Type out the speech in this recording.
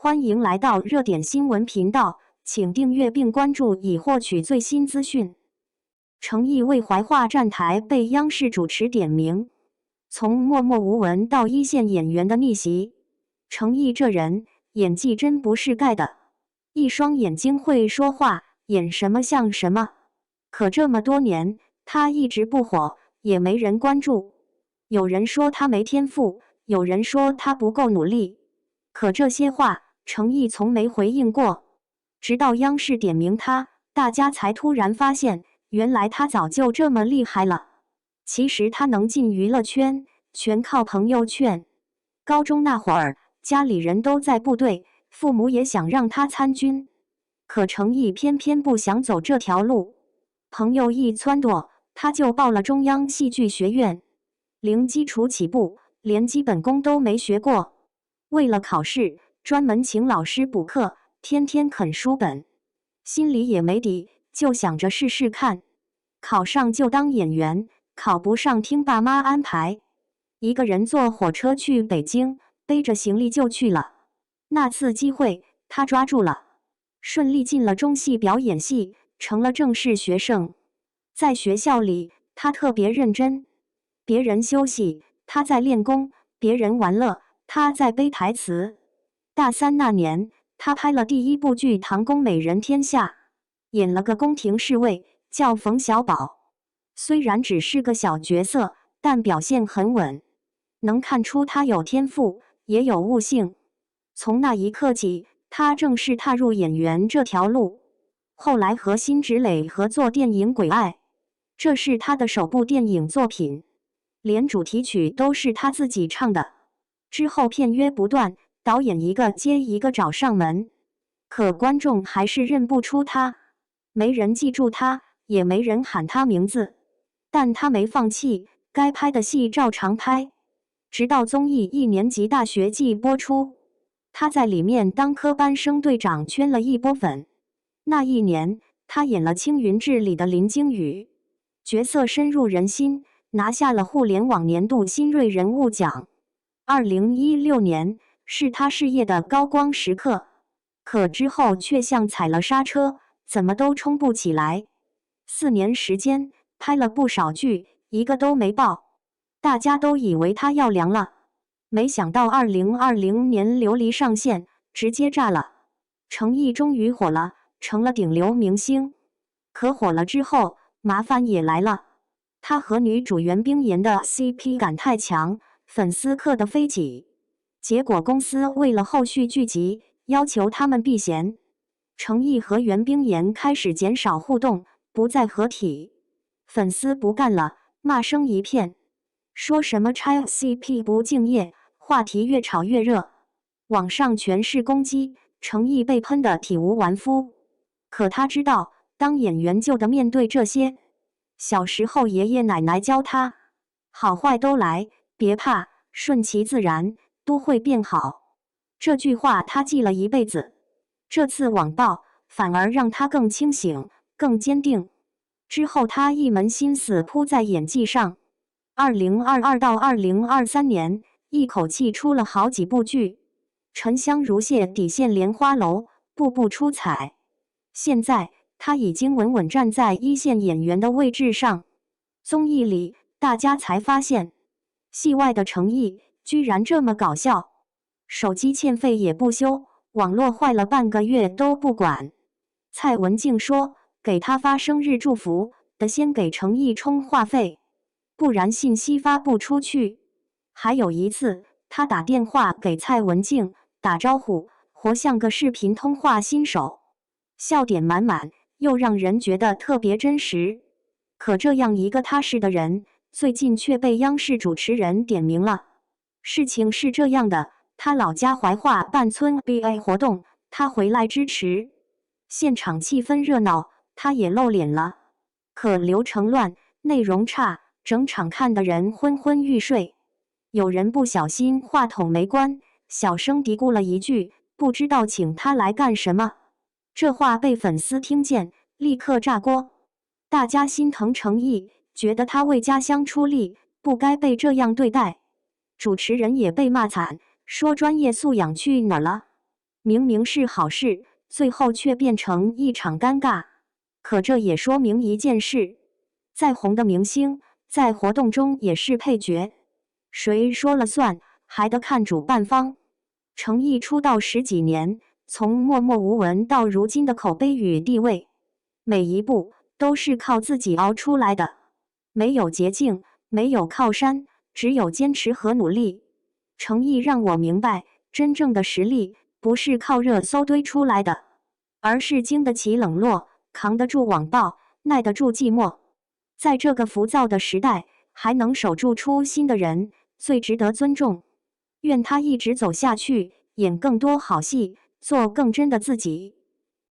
欢迎来到热点新闻频道，请订阅并关注以获取最新资讯。程毅为怀化站台被央视主持点名，从默默无闻到一线演员的逆袭，程毅这人演技真不是盖的，一双眼睛会说话，演什么像什么。可这么多年，他一直不火，也没人关注。有人说他没天赋，有人说他不够努力，可这些话程毅从没回应过。直到央视点名他，大家才突然发现，原来他早就这么厉害了。其实他能进娱乐圈，全靠朋友劝。高中那会儿，家里人都在部队，父母也想让他参军，可程毅偏偏不想走这条路。朋友一撺掇，他就报了中央戏剧学院。零基础起步，连基本功都没学过，为了考试，专门请老师补课，天天啃书本，心里也没底，就想着试试看。考上就当演员，考不上听爸妈安排。一个人坐火车去北京，背着行李就去了。那次机会，他抓住了，顺利进了中戏表演系，成了正式学生。在学校里，他特别认真，别人休息，他在练功；别人玩乐，他在背台词。大三那年，他拍了第一部剧《唐宫美人天下》，演了个宫廷侍卫，叫冯小宝。虽然只是个小角色，但表现很稳，能看出他有天赋，也有悟性。从那一刻起，他正式踏入演员这条路。后来和辛芷蕾合作电影《鬼爱》，这是他的首部电影作品，连主题曲都是他自己唱的。之后片约不断，导演一个接一个找上门，可观众还是认不出他，没人记住他，也没人喊他名字。但他没放弃，该拍的戏照常拍，直到综艺《一年级大学季》播出，他在里面当科班生队长，圈了一波粉。那一年，他演了《青云志》里的林惊羽，角色深入人心，拿下了互联网年度新锐人物奖。2016年是他事业的高光时刻，可之后却像踩了刹车，怎么都冲不起来。4年时间，拍了不少剧，一个都没爆，大家都以为他要凉了。没想到2020年琉璃上线，直接炸了。程毅终于火了，成了顶流明星。可火了之后，麻烦也来了。他和女主袁冰妍的 CP 感太强，粉丝嗑得飞起。结果公司为了后续剧集，要求他们避嫌。程毅和袁冰妍开始减少互动，不再合体。粉丝不干了，骂声一片，说什么拆 CP 不敬业，话题越炒越热，网上全是攻击，程毅被喷得体无完肤。可他知道，当演员就得面对这些。小时候爷爷奶奶教他，好坏都来，别怕，顺其自然，都会变好。这句话他记了一辈子。这次网暴反而让他更清醒，更坚定。之后他一门心思扑在演技上。2022到2023年，一口气出了好几部剧，沉香如屑，底线莲花楼，步步出彩。现在他已经稳稳站在一线演员的位置上。综艺里，大家才发现，戏外的程毅居然这么搞笑，手机欠费也不修，网络坏了半个月都不管。蔡文静说，给他发生日祝福得先给程毅充话费，不然信息发不出去。还有一次，他打电话给蔡文静打招呼，活像个视频通话新手，笑点满满，又让人觉得特别真实。可这样一个踏实的人，最近却被央视主持人点名了。事情是这样的，他老家怀化办村 BA 活动，他回来支持，现场气氛热闹，他也露脸了。可流程乱，内容差，整场看的人昏昏欲睡。有人不小心话筒没关，小声嘀咕了一句，不知道请他来干什么。这话被粉丝听见，立刻炸锅。大家心疼程毅，觉得他为家乡出力，不该被这样对待。主持人也被骂惨，说专业素养去哪儿了？明明是好事，最后却变成一场尴尬。可这也说明一件事：再红的明星，在活动中也是配角，谁说了算，还得看主办方。程毅出道10几年，从默默无闻到如今的口碑与地位，每一步都是靠自己熬出来的，没有捷径，没有靠山，只有坚持和努力。程毅让我明白，真正的实力不是靠热搜堆出来的，而是经得起冷落，扛得住网暴，耐得住寂寞。在这个浮躁的时代，还能守住初心的人，最值得尊重。愿他一直走下去，演更多好戏，做更真的自己。